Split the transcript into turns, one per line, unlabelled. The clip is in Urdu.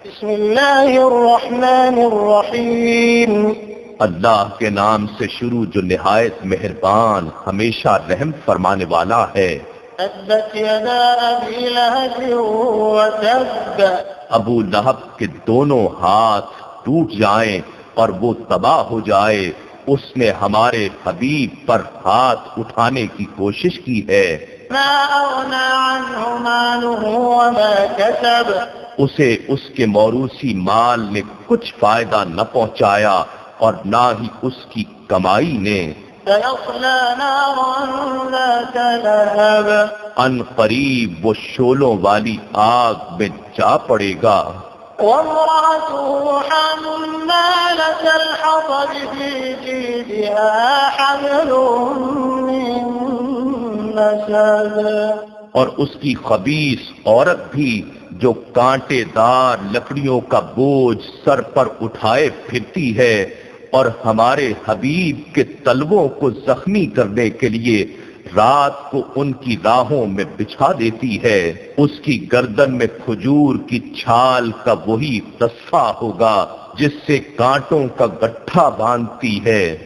بسم اللہ الرحمن الرحیم
اللہ کے نام سے شروع جو نہایت مہربان ہمیشہ رحم فرمانے والا ہے۔
تبت یدا ابی لہب وتب،
ابو لہب کے دونوں ہاتھ ٹوٹ جائیں اور وہ تباہ ہو جائے، اس نے ہمارے حبیب پر ہاتھ اٹھانے کی کوشش کی ہے۔
ما اغنى عنه ماله وما كسب،
اسے اس کے موروثی مال نے کچھ فائدہ نہ پہنچایا اور نہ ہی اس کی کمائی نے۔
سيصلى نارا ذات لهب،
ان قریب وہ شعلوں والی آگ میں جا پڑے گا۔
وامرأته حمالة الحطب في جيدها حبل من مسد،
اور اس کی خبیث عورت بھی جو کانٹے دار لکڑیوں کا بوجھ سر پر اٹھائے پھرتی ہے اور ہمارے حبیب کے تلووں کو زخمی کرنے کے لیے رات کو ان کی راہوں میں بچھا دیتی ہے۔ اس کی گردن میں کھجور کی چھال کا وہی تصفہ ہوگا جس سے کانٹوں کا گٹھا باندھتی ہے۔